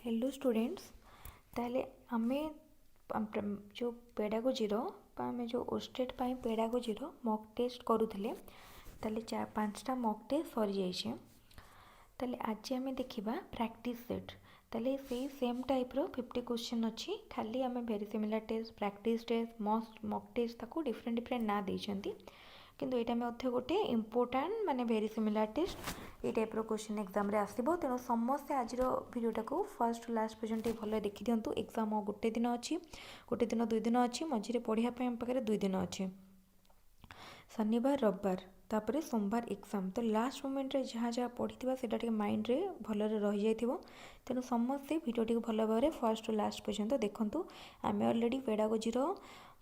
Hello students. ताले आमे जो पेडागोजी आम जो ओस्टेट पेडागोजी मॉक टेस्ट करूले ताले 4-5टा मॉक टेस्ट सरी जाइए। ताले आज आम देखा प्रैक्टिस सेट। ताले से सेम टाइप रो 50 क्वेश्चन अच्छी। खाली आम very similar test practice test mock test ताको डिफरेंट डिफरेंट ना देइछंती, किंतु एटा मध्य गोटे इम्पोर्टाट माने वेरी सिमिलर टेस्ट ये टाइप रो क्वेश्चन एग्जाम रे आसीबो। तेणु समस्ते आज भिडियोटा को फर्स्ट टू लास्ट पर्यंत भल देखी दिंतु। एग्जाम गोटे दिन अच्छी, गोटे दिन 2 दिन अच्छी, मझे पढ़ाई आम पाखे 2 दिन अच्छी, शनिवार रविवार तापर सोमवार एग्जाम। तो लास्ट मोमेंट रे जहाँ जहाँ पढ़ी से माइंड रे भलरे रही जाइथिबो। तेणु समस्ते भिडियोटी भल भाव फर्स्ट टू लास्ट पर्यंत देखंतु। आम ऑलरेडी पेडागोजी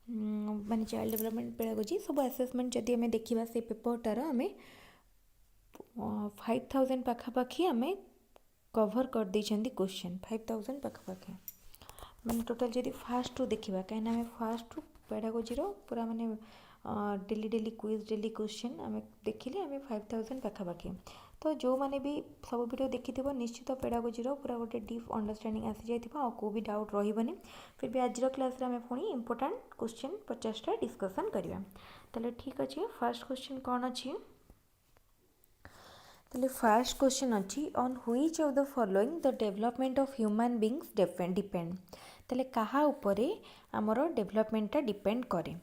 माने चाइल्ड डेवलपमेंट पेडागोजी सब असेसमेंट जदि आम देखा से पेपरटार आम 5000 पाखापाखि आम कभर कर देइछंती क्वेश्चन 5000 पाखापाखि माने टोटल जदि फास्ट टू देखा कहीं आम फास्ट टू पेडागोजी पूरा माने daily daily quiz daily question आम देखिले आम 5000 पाखापाखि। तो जो मैंने भी सब वीडियो देखी निश्चित पेडागोजी पूरा गोटे डीप अंडरस्टैंडिंग आसी जाइथिबो आ को भी डाउट रहिबनी। फिर भी आज क्लास रे आम पुणी इंपोर्टेंट क्वेश्चन 50टा डिस्कशन करिया। ताले ठीक अच्छे। फर्स्ट क्वेश्चन कौन अच्छी? ताले फर्स्ट क्वेश्चन अच्छी on which of the following the development of human beings depend. ताले कहा उपरे हमरो डेवलपमेंटटा डिपेंड करे।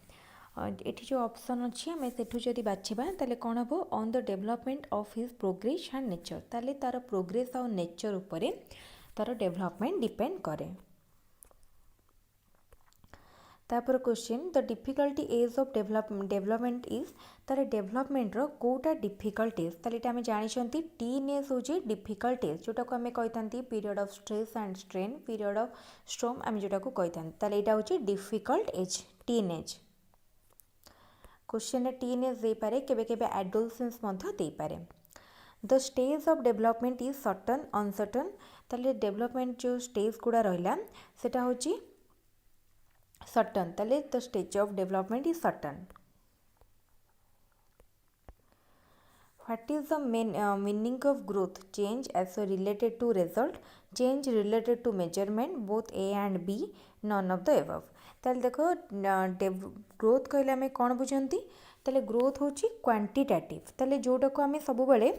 एठी जो ऑप्शन अच्छी आम सेठू जदि बाछिबा ताले कौन हम on the development of his progress and nature. ताले तार प्रोग्रेस और नेचर उपरे तार डेवलपमेंट डिपेंड करे। तापर question the difficulty age of development is. तार डेवलपमेंट रो कोटा डिफिकल्ट एज। ताले आम जानी टीन एज हूँ डिफिकल्ट एज जोटा को आम कही period of stress and strain period of storm आम जोटा को कही ताले एटा हूँ difficult age teen age. Question teen age दे पारे केबे केबे एडोलसेंस मध्य दे पारे। The stage of development is certain uncertain. ताले डेवलपमेंट जो स्टेज गुड़ा रहिला सेटा होची सर्टन। ताले the stage of development is certain. What is the meaning of growth? Change as related to result, change related to measurement, both A and B, none of the above. ताले देखो growth कहले आम कौन बुझंती? ताले growth होची quantitative. ताले जोटा को आम सब बेले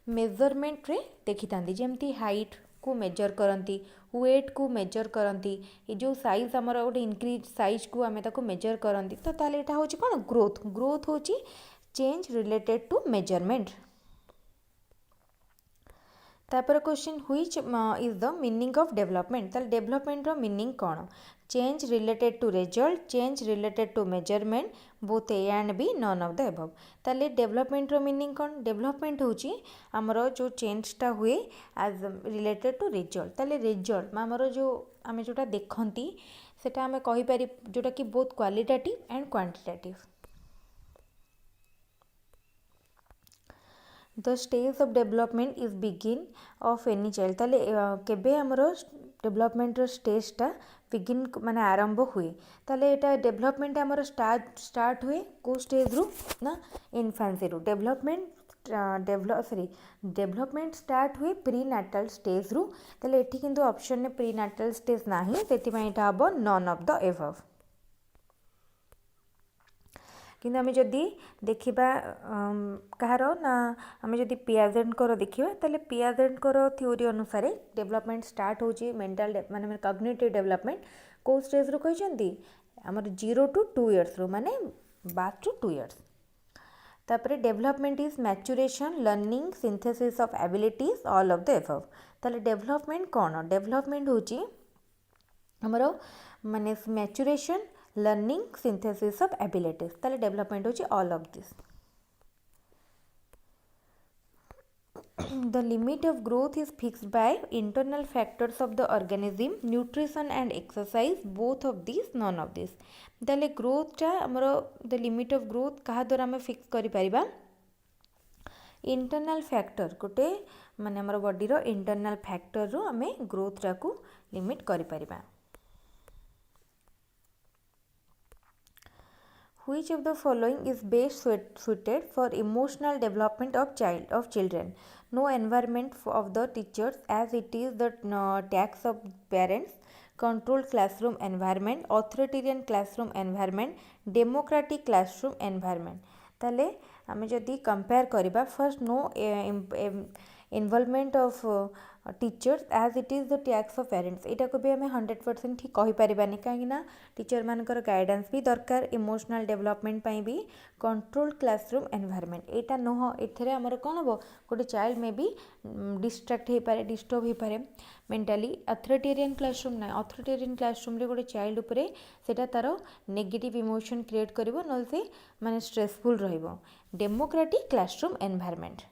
मेजरमेंट रे देखी था जमती हाइट को मेजर करती, वेट को मेजर करती, ये जो साइज आमर गोटे इनक्रीज साइज को आम ताको मेजर करती। तो ताले एटा होची कौन? ग्रोथ। ग्रोथ होची चेंज रिलेटेड टू मेजरमेंट। तापर question which is the meaning of development. ताले डेवलपमेंट रो मीनिंग कौन? Change related to result, change related to measurement, both A and B, none of the above. ताले development रो meaning कौन? Development होची हमरो जो चेंजटा हुए एज रिलेटेड टू रिजल्ट। ताले रिजल्ट हमरो जो आम जोटा देखंती सेटा आम कहि पारि जोटा कि both qualitative and quantitative. The stage of development is begin of any child. ताले केबे हमरो डेवलपमेंट स्टेजटा बिगिन माने आरंभ हुए। ताले एटा डेवलपमेंट हमरो स्टार्ट हुए को स्टेज रु ना इन्फेंसी रु। डेवलपमेंट स्टार्ट हुए प्री नाटल स्टेज रु। ताले एठी किंतु ऑप्शन ने प्री नाटल स्टेज नाही, सेति पई एटा हबो नॉन ऑफ द एबव। किंतु आम जदि देखा कहार ना आम जदि पियाजेंट देखा ताले पियाजेंट थ्योरी अनुसार डेवलपमेंट स्टार्ट होची मेंटल माने कॉग्निटिव डेवलपमेंट को स्टेज रो कहते आमर 0 to 2 years रो माने बाथ टू 2 years। तापर development is maturation learning synthesis of abilities all of the above. ताले डेवलपमेंट कौन? डेवलपमेंट होची हमरो माने maturation learning synthesis of abilities. ताले डेवलपमेंट होची all of this. The limit of growth is fixed by internal factors of the organism, nutrition and exercise, both of these, none of this. ताले growth टा हमरो the limit of growth कहा द्वारा हमें fix करि परिबा? Internal factor गोटे माने हमरो बॉडी रो इंटरनल फैक्टर रो हमें ग्रोथ टा को लिमिट करि परिबा। Which of the following is best suited for emotional development of children? No environment of the teachers as it is the टैक्स of parents, control classroom environment, authoritarian classroom environment, democratic classroom environment. ताले आमे जदि compare करबा first no involvement of teachers as it is the टैक्स of parents, यहाँ को भी आम 100% ठीक कहीपरानी कहीं टीचर मानकर गाइडेंस भी दरकार इमोशनल डेवलपमेंट पाई भी। कंट्रोल क्लासरूम एनवायरमेंट यहाँ नुह एथेर आमर कौन हम गोटे चाइल्ड मे भी डिस्ट्रैक्ट हो पारे डिस्टर्ब हो पारे मेंटाली। अथॉरिटेरियन क्लासरूम ना अथॉरिटेरियन क्लासरूम रे गोटे चाइल्ड उपरे सेटा तार नेगेटिव इमोशन क्रिएट करिवो न से माने स्ट्रेसफुल रहिवो। Democratic classroom environment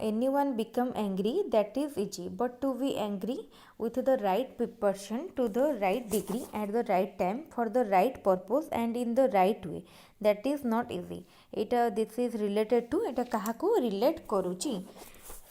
anyone become angry, that is easy, but to be angry with the right person to the right degree at the right time for the right purpose and in the right way, that is not easy। এটা this is related to এটা କାହାକୁ relate କରୁଛି।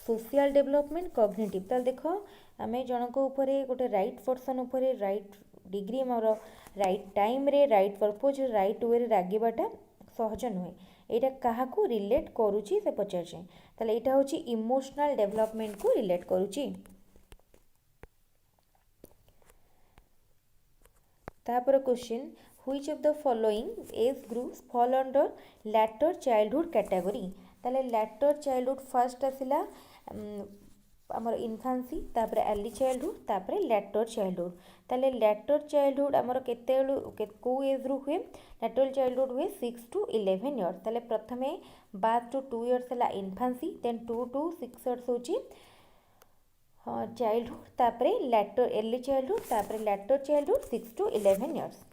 social development cognitive ତାହେଲେ ଦେଖ ଆମେ ଜଣଙ୍କ ଉପରେ ଗୋଟେ right person ଉପରେ right degree ଆମର right time ରେ right purpose right way ରେ ରାଗିବାଟା ସହଜ ନୁହେଁ। ଏଇଟା କାହାକୁ ରିଲେଟ୍ କରୁଛି ସେ ପଚାରୁଛି, ତାହେଲେ ଏଇଟା ହେଉଛି ଇମୋସନାଲ୍ ଡେଭଲପମେଣ୍ଟକୁ ରିଲେଟ୍ କରୁଛି। ତାପରେ question which of the following age groups fall under later childhood category. ତାହେଲେ ଲ୍ୟାଟର ଚାଇଲ୍ଡହୁଡ୍ ଫାର୍ଷ୍ଟ ଆସିଲା आमर इनफांसी, तापर अर्ली चाइल्डहुड, तापर लैटर चाइल्डहुड। ताले लैटर चाइल्डहुड आमर केते को एज रु हुए, लैटर चाइल्डहुड हुए 6 to 11 इयर्स। ताले प्रथमे बाथ टू 2 इयर्स है इनफांसी, देन 2 to 6 इयर्स होची चाइल्डहुड, तापर लैटर अर्ली चाइल्डहुड, तापर लैटर चाइल्डहुड 6 to 11 इयर्स।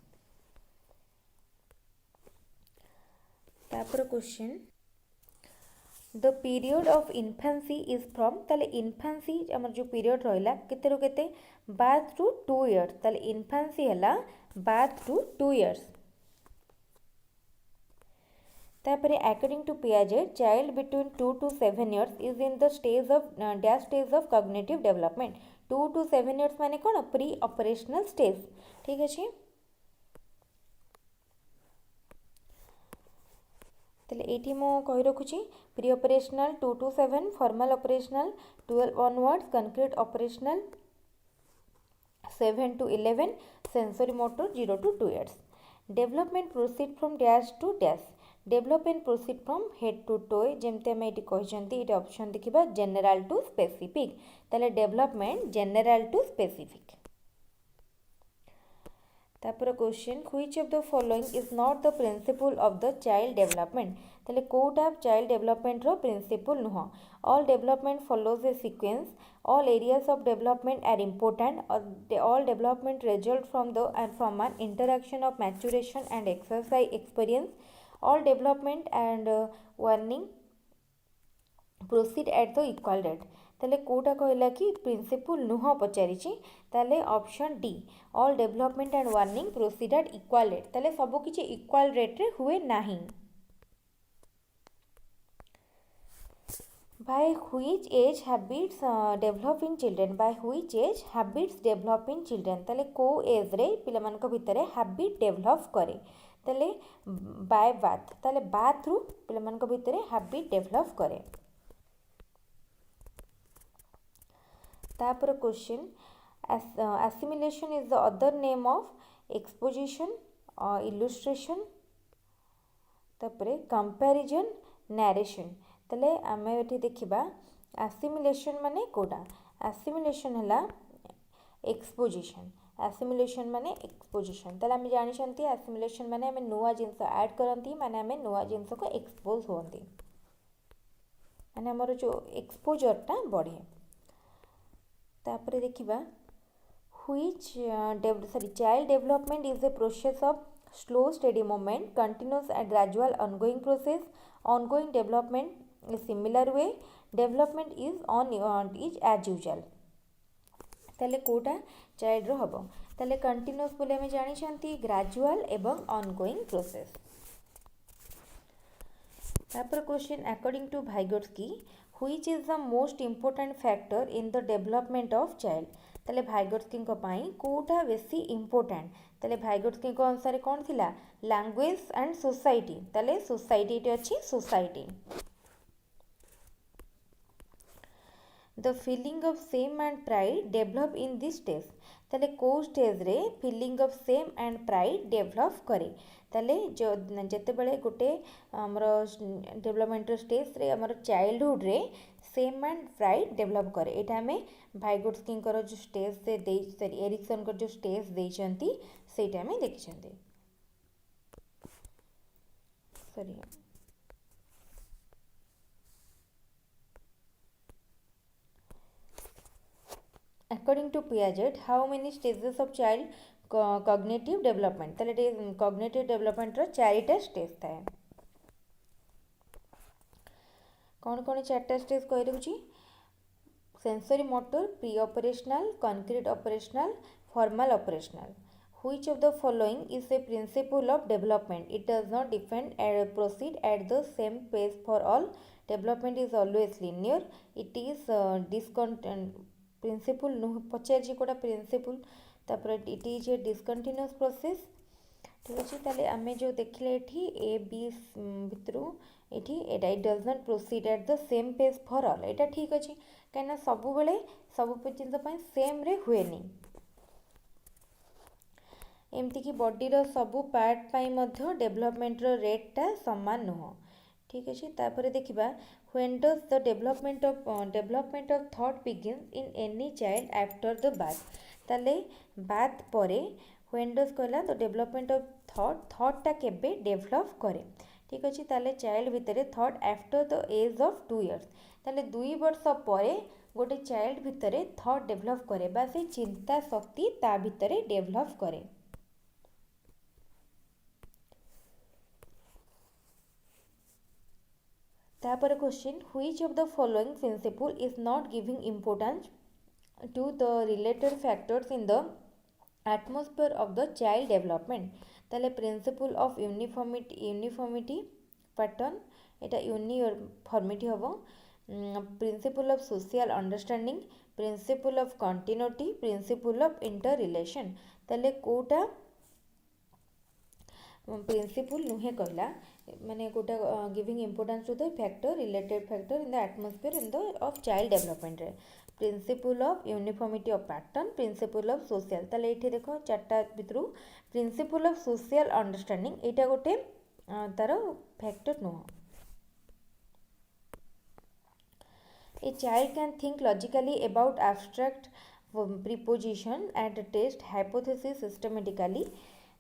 तापर question the period of infancy is from, ताले इनफांसी आमर जो पीरियड रहा केते रु केते बाथ टू 2 इयर्स। ताले इनफांसी है बाथ टू 2 इयर्स। तापर according to Piaget child between 2 to 7 years is in the stage of dash stage of cognitive development. 2 to 7 years माने कौन प्री ऑपरेशनल स्टेज, ठीक अच्छे। ताले एटी मो कहि रखुची pre operational 2 to 7, formal operational 12 onwards, concrete operational 7 to 11, sensory motor 0 to 2 years. Development proceed from dash to dash, development proceed from head to toe, जेमते आम ये कहते ये ऑप्शन देखा जेनेराल टू स्पेसिफिक। ताले डेवलपमेंट जेनेराल टू स्पेसिफिक। तापर question which of the following is not the principle of the child development. ताले कोटा चाइल्ड डेवलपमेंट रो प्रिंसिपल नुह। All development follows a sequence, all areas of development are important, all development result from an interaction of maturation and exercise experience, all development and warning proceed at the equal rate. ताले कोटा कहला कि principle नुह पचारि, ताले option D all development and warning proceed at equal rate. ताले सब किछि इक्वल रेट रे हुए नाही। By which age habits develop in children, by which age habits develop in children। ताले को एज रे पिला मान को भितरे हैबिट डेवलप करे, ताले बाय बाथ, ताले बाथ रु पिला मान को भितरे हैबिट डेवलप करे। तापर question assimilation is the other name of exposition, illustration, तापर comparison, narration। ताले आमे एठी देखिबा assimilation माने कोडा, assimilation हला exposition, assimilation माने exposition। ताले आमे जानि छंती assimilation माने आमे नुवा जिंस ऐड करंती, माने आमे नुवा जिंस को एक्सपोज होंती, माने हमर जो एक्सपोजर टा बढ़े। तापर देखिबा which child development is a process of slow steady movement, continuous and gradual ongoing process, ongoing development is similar way, development is as usual। ताले कोटा चाइल्ड रो हबो, ताले कंटिन्यूअस बोले हमें जानि छंती ग्रेजुअल एवं ऑनगोइंग प्रोसेस। तापर question according to Vygotsky which is the most important factor in the development of child. ताले भाइगोट्स्की कोटा बेसी इंपोर्टेंट, ताले भाइगोट्स्की अनुसार कौन थिला लैंग्वेज एंड सोसाइटी, ताले सोसाइटी अच्छी society. The feeling of shame and pride develop in this stage ताले को स्टेज रे feeling of shame and pride develop करे ताले जो जते बेले गोटे हमर डेवलपमेंट स्टेज रे हमर चाइल्डहुड रे सेम एंड प्राइड डेभलप करे एटा हमें भाइगोट्स्की जो स्टेज से दे सॉरी एरिक्सन जो स्टेज देइचंती सेटा हमें देखिचंती sorry according to Piaget how many stages of child cognitive development ताले cognitive development रो चारिटा स्टेज थाए कौन चार्टा स्टेज कही दूची sensory motor pre operational concrete operational formal operational which of the following is a principle of development it does not depend and proceed at the same pace for all development is always linear it is principle पचार कोटा principle तापर it is a discontinuous process ठीक अच्छे ताले आमे जो देखले एठी ए बी भितरु एठी एटा it does not proceed at the same pace for all एटा ठीक अच्छे कहीं सबु बेले सब जिन सेम रे हुए नहीं एमती कि बॉडी रो सबु पार्ट पाई मध्य डेवलपमेंट रो रेट टा समान नुह ठीक अच्छे तापर देखिबा when does the development of thought begins in any child after the birth ताले बात परे when does कहला तो डेवलपमेंट ऑफ थॉट टा केबे डेवलप करे ठीक अच्छे ताले चाइल्ड भितर thought after the age of 2 years ताले 2 वर्ष परे गोटे चाइल्ड भितर थॉट डेवलप करे बा से चिंता शक्ति ता भितर डेवलप करे तापर question which of the following principle is not giving importance to the related factors in the atmosphere of the child development ताले प्रिंसिपल ऑफ यूनिफॉर्मिटी पैटर्न एटा यूनिफॉर्मिटी हबो principle of social understanding principle of continuity principle of interrelation ताले कोटा principle नुहे कहला माने गोटा giving importance to the factor related factor in the atmosphere in the of child development रे principle of uniformity of pattern principle of social ताले एठी देखो चारटा भितरु प्रिंसिपल ऑफ सोशल अंडरस्टैंडिंग एटा गोटे तार फैक्टर नुह a child can think logically about abstract preposition and test hypothesis systematically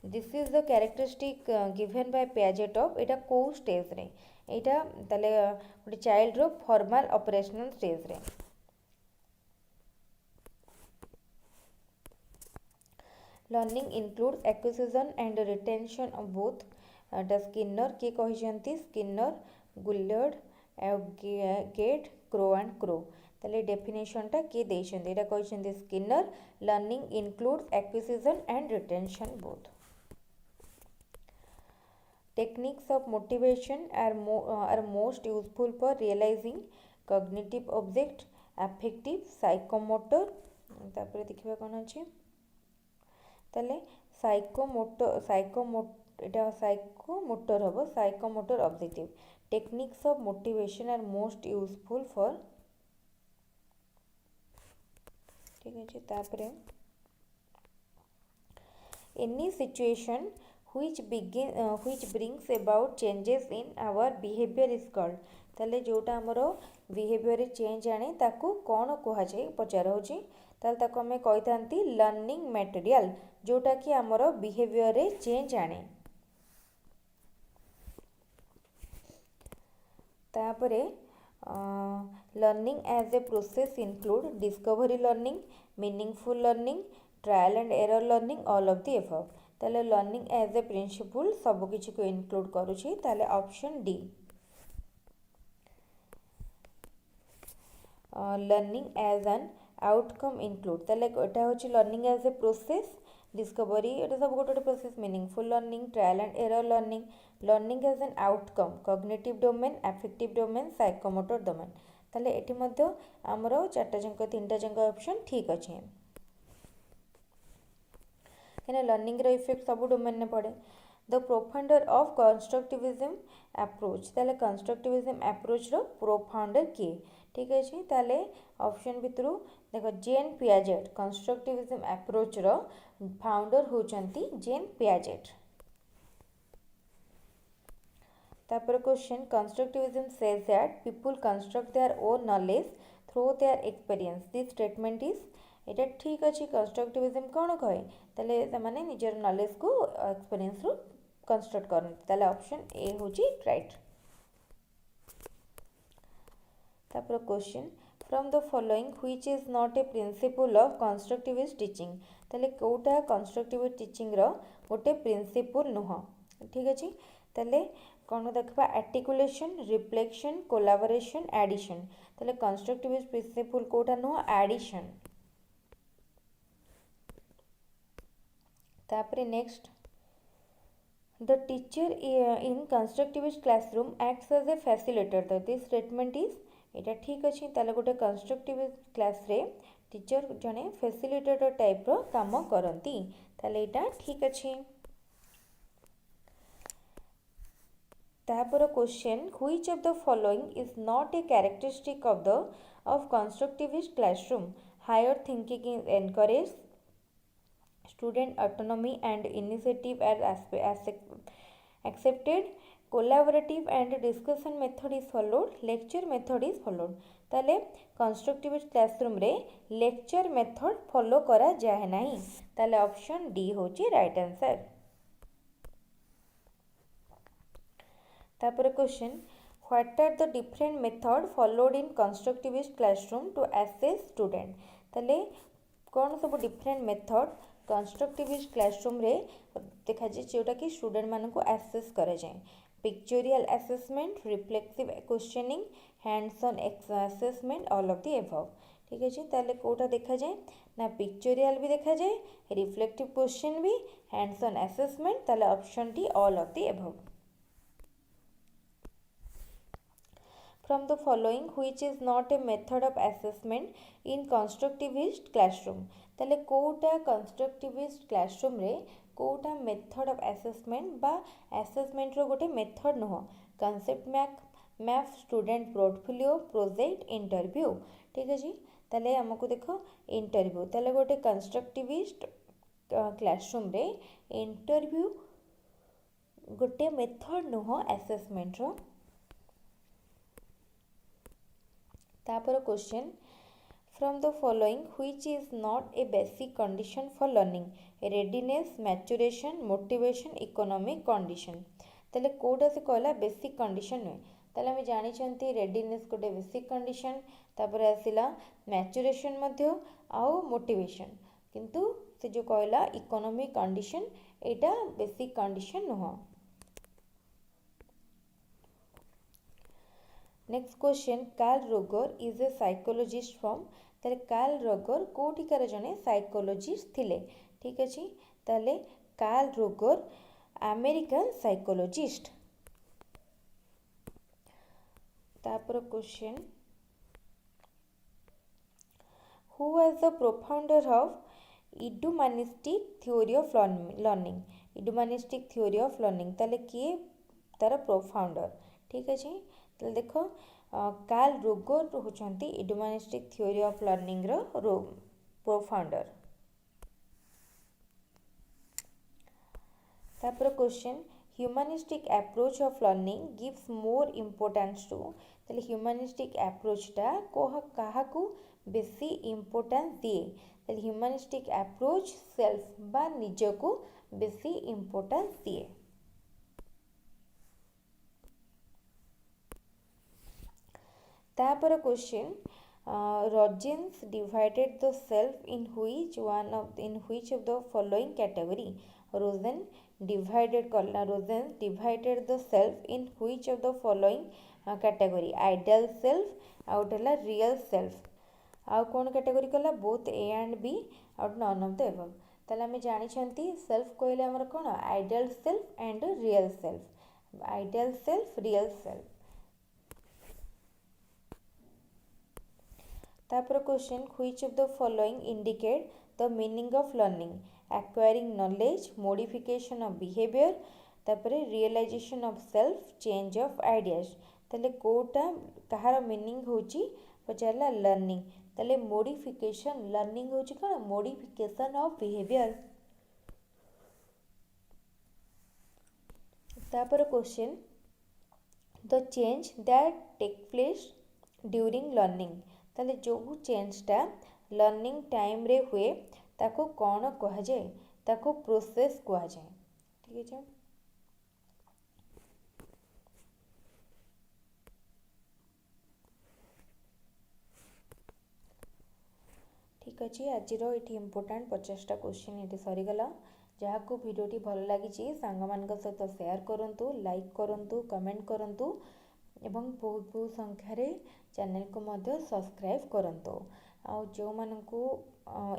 this is the characteristic given by Piaget of एटा को स्टेज रे एटा ताले गोटे चाइल्ड रो फॉर्मल ऑपरेशनल स्टेज रे learning include acquisition and retention of both the Skinner के कहिसंती Skinner Guilford Gate Crow and Crow ताले डेफिनेशन टा के देइछंती एटा कहिसंती Skinner learning includes acquisition and retention both techniques of motivation are most useful for realizing cognitive object affective psychomotor तापर देखिबा कोन अछि ताले साइकोमोटर हबो psychomotor objective techniques of motivation are most useful for ठीक अछि तापर any situation which brings about changes in our behavior is called ताले जोटा हमरो बिहेवियर चेंज आने ताको कौन कहा जाए पचार होची ताले ताको हमें कहि थांती लर्निंग मटेरियल जोटा कि हमरो बिहेवियर चेंज आने तापरे learning as a process include discovery learning meaningful learning trial and error learning all of the above ताले लर्निंग एज ए प्रिंसिपल सब किसी को इंक्लूड करुछि ताले option D learning as an outcome include ताले एटा होछि learning as a process discovery एटा सब गोटे process meaningful learning trial and error learning learning as an outcome cognitive domain affective domain psychomotor domain ताले एटी मध्य हमरो चारटा जंक तीनटा जंक ऑप्शन ठीक अछि कहीं लर्निंग रो इफेक्ट सब डोमेन में पड़े the profounder of constructivism approach ताले कंस्ट्रक्टिविज्म अप्रोच रो प्रोफाउंडर किए ठीक अच्छे ताले ऑप्शन भितर देख जेन पियाजेट कंस्ट्रक्टिविज्म अप्रोच रो फाउंडर होचंती जेन पियाजेट। तापर question constructivism says that people construct their own knowledge through their experience this statement is एटा ठीक अच्छे कंस्ट्रक्टिविज्म कौन कहे ताले तमाने निजर नॉलेज को एक्सपीरियंस रु कंस्ट्रक्ट करते ताले ऑप्शन ए होची राइट। तापर question from the following which is not A principle of constructivist teaching ताले कोटा कंस्ट्रक्टिविस्ट टीचिंग रो गोटे प्रिंसिपल नुह ठीक अच्छे ताले कौन देखा आर्टिकुलेशन रिफ्लेक्शन कोलाबोरेशन एडिशन ताले कंस्ट्रक्टिविस्ट प्रिंसिपल कोटा नुह एडिशन। तापर next the teacher in constructivist classroom acts as a facilitator this statement is एटा ठीक अच्छे ताले गोटे कंस्ट्रक्टिविस्ट क्लास रे टीचर जने फैसिलिटेटर टाइप रो काम करती ताले एटा ठीक अच्छे। तापर question which of the following is not a characteristic of constructivist classroom higher thinking is encourage student autonomy and initiative are accepted collaborative and discussion method is followed lecture method is followed ताले constructivist classroom रे lecture method follow करा जाए नहीं ताले option D होची right answer. तापर question what are the different method followed in constructivist classroom to assess student ताले कौन सब डिफरेंट मेथड कंस्ट्रक्टिविस्ट क्लासरूम रे देखा जाए जोटा कि स्टूडेंट मान को असेस करा जाए pictorial assessment reflexive questioning hands on assessment all of the above ठीक अच्छे ताले कोटा देखा जाए ना पिक्चोरियल भी देखा जाए रिफ्लेक्टिव क्वेश्चन भी हैंड्स ऑन असेसमेंट ताले option D all of the above. From the following which is not a method of assessment in constructivist classroom ताले कोटा constructivist classroom रे कोटा method of assessment बा assessment रो गोटे method नुह concept map student portfolio project interview ठीक है जी ताले हमको देखो interview ताले गोटे constructivist classroom रे interview गोटे method नुह assessment रो। तापर question from the following which is not A basic condition for learning readiness maturation motivation economic condition ताले कोटा से कहला बेसिक कंडीशन नुहे ताले आम जानी रेडीनेस गोटे बेसिक कंडीशन तापर आसला मैच्योरेशन मध्य आउ मोटिवेशन किंतु से जो कहला इकोनॉमिक कंडीशन एटा बेसिक कंडीशन नुह। Next question Carl Roger is a psychologist from ताले कार्ल रोगर कोठिकार जने साइकोलॉजिस्ट थिले ठीक अच्छे ताले कार्ल रोगर अमेरिकन साइकोलॉजिस्ट। तापर question who was the profounder of humanistic theory of learning humanistic theory of learning ताले किए तार प्रोफाउंडर ठीक अच्छे तो देखो कार्ल रोगर होचंती इडुमानिस्टिक थ्योरी ऑफ लर्निंग रो प्रोफाउंडर। तापर question humanistic approach of learning gives more importance to ताले ह्यूमनिस्टिक अप्रोचटा कहा को बेसी इम्पोर्टेंस दिए ताले ह्यूमनिस्टिक अप्रोच सेल्फ बा निज को बेसी इम्पोर्टेंस दिए। तापर question Rogens divided the self in which of the following category Rogens divided the self in which of the following category ideal self out real self आउ कौन कैटेगरी कला both A and B out none of the above ताले आमे जानि छंती self कहले हमर कोन ideal self and real self ideal self real self. तापर question which of the following indicate the meaning of learning acquiring knowledge modification of behaviour तापर realization of self change of ideas ताले कोटा कहार meaning होची पचारा learning ताले modification learning होची कौन मोडिफिकेशन ऑफ बिहेवियर। तापर question the change that take place during learning ताले जो चेंजटा लर्निंग टाइम रे हुए ताको कौन कह जाए ताको प्रोसेस कह जाए। ठीक है ठीक अच्छे आज ये इम्पोर्टाट 50टा क्वेश्चन ये सरीगला जहाँ को भिडियोटी भल लगी सांग मान सहित सेयार करूँ लाइक करूँ कमेंट करूँ एवं बहुत बहुत संख्यार चैनल को मध्य सब्सक्राइब करूँ आ जो मानू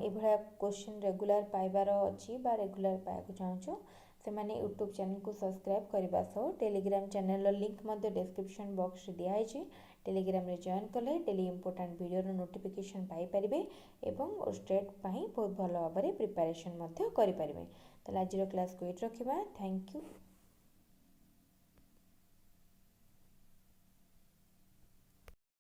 ये क्वेश्चन रेगुलर पाइबार अच्छी रेगुलर पाइबा चाहूँ से मैंने यूट्यूब चैनल को सब्सक्राइब करने सह Telegram channel link description box दिखाई टेलीग्राम रे जॉइन कले डेली इंपोर्टेंट वीडियो नोटिफिकेशन पाई परिबे एवं स्टेट पाई बहुत भल भाव प्रिपरेशन करें। तो आज क्लास को ये रखा। Thank you.